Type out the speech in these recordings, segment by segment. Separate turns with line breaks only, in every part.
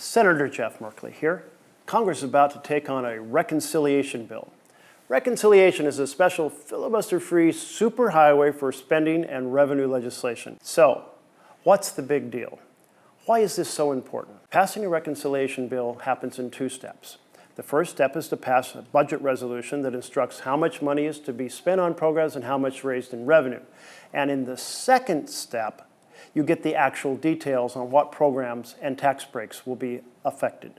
Senator Jeff Merkley here. Congress is about to take on a reconciliation bill. Reconciliation is a special filibuster-free superhighway for spending and revenue legislation. So, what's the big deal? Why is this so important? Passing a reconciliation bill happens in two steps. The first step is to pass a budget resolution that instructs how much money is to be spent on programs and how much raised in revenue. And in the second step, you get the actual details on what programs and tax breaks will be affected.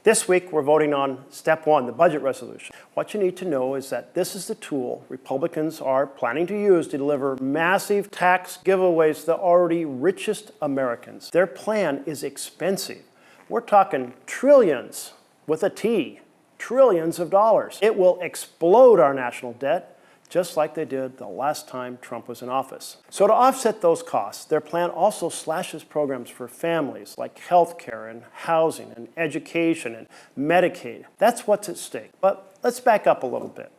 This week, we're voting on step one, the budget resolution. What you need to know is that this is the tool Republicans are planning to use to deliver massive tax giveaways to the already richest Americans. Their plan is expensive. We're talking trillions with a T, trillions of dollars. It will explode our national debt, just like they did the last time Trump was in office. So to offset those costs, their plan also slashes programs for families like health care and housing and education and Medicaid. That's what's at stake. But let's back up a little bit.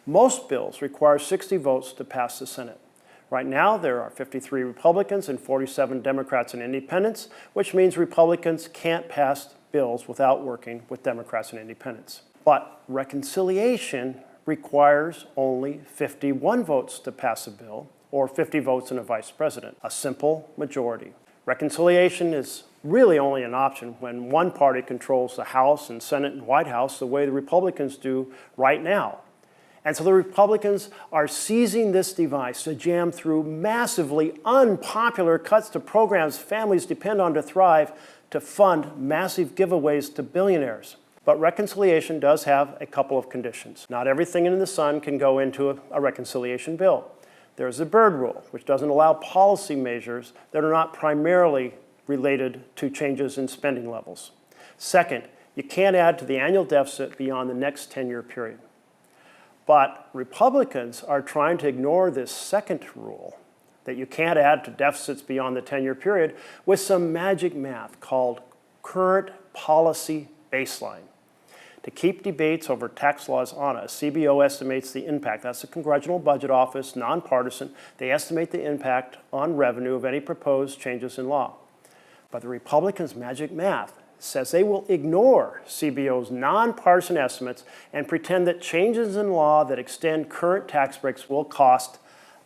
Most bills require 60 votes to pass the Senate. Right now, there are 53 Republicans and 47 Democrats and independents, which means Republicans can't pass bills without working with Democrats and independents. But reconciliation requires only 51 votes to pass a bill, or 50 votes and a vice president, a simple majority. Reconciliation is really only an option when one party controls the House and Senate and White House the way the Republicans do right now. And so the Republicans are seizing this device to jam through massively unpopular cuts to programs families depend on to thrive to fund massive giveaways to billionaires. But reconciliation does have a couple of conditions. Not everything in the sun can go into a reconciliation bill. There's the Byrd Rule, which doesn't allow policy measures that are not primarily related to changes in spending levels. Second, you can't add to the annual deficit beyond the next 10-year period. But Republicans are trying to ignore this second rule, that you can't add to deficits beyond the 10-year period, with some magic math called current policy baseline. To keep debates over tax laws honest, CBO estimates the impact. That's the Congressional Budget Office, nonpartisan. They estimate the impact on revenue of any proposed changes in law. But the Republicans' magic math says they will ignore CBO's nonpartisan estimates and pretend that changes in law that extend current tax breaks will cost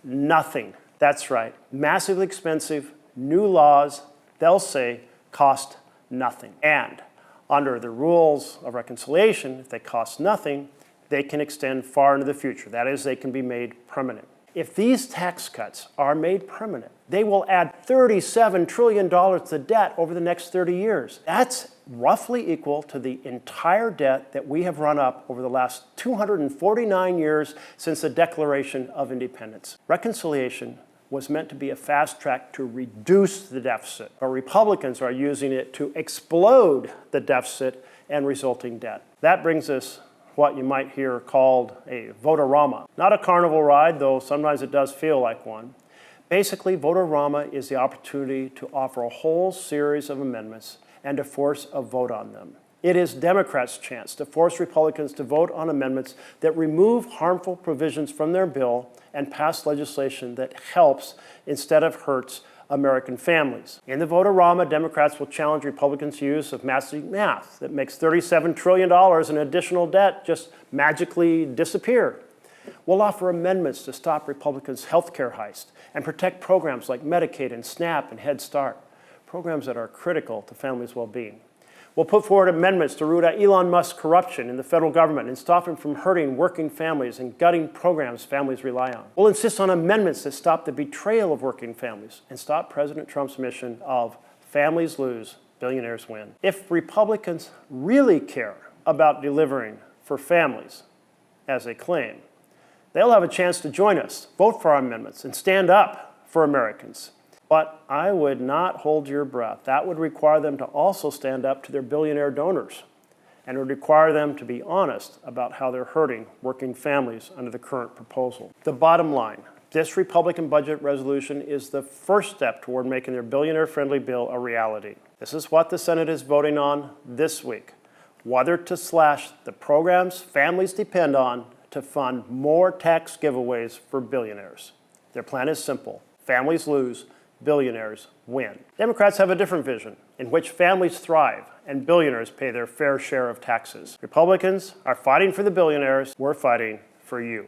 nothing. That's right, massively expensive new laws, they'll say, cost nothing. And under the rules of reconciliation, if they cost nothing, they can extend far into the future. That is, they can be made permanent. If these tax cuts are made permanent, they will add $37 trillion to debt over the next 30 years. That's roughly equal to the entire debt that we have run up over the last 249 years since the Declaration of Independence. Reconciliation was meant to be a fast track to reduce the deficit, but Republicans are using it to explode the deficit and resulting debt. That brings us what you might hear called a vote-a-rama. Not a carnival ride, though sometimes it does feel like one. Basically, vote-a-rama is the opportunity to offer a whole series of amendments and to force a vote on them. It is Democrats' chance to force Republicans to vote on amendments that remove harmful provisions from their bill and pass legislation that helps instead of hurts American families. In the vote-a-rama, Democrats will challenge Republicans' use of massive math that makes $37 trillion in additional debt just magically disappear. We'll offer amendments to stop Republicans' health care heist and protect programs like Medicaid and SNAP and Head Start, programs that are critical to families' well-being. We'll put forward amendments to root out Elon Musk's corruption in the federal government and stop him from hurting working families and gutting programs families rely on. We'll insist on amendments that stop the betrayal of working families and stop President Trump's mission of families lose, billionaires win. If Republicans really care about delivering for families, as they claim, they'll have a chance to join us, vote for our amendments, and stand up for Americans. But I would not hold your breath. That would require them to also stand up to their billionaire donors, and it would require them to be honest about how they're hurting working families under the current proposal. The bottom line, this Republican budget resolution is the first step toward making their billionaire-friendly bill a reality. This is what the Senate is voting on this week, whether to slash the programs families depend on to fund more tax giveaways for billionaires. Their plan is simple. Families lose, billionaires win. Democrats have a different vision in which families thrive and billionaires pay their fair share of taxes. Republicans are fighting for the billionaires. We're fighting for you.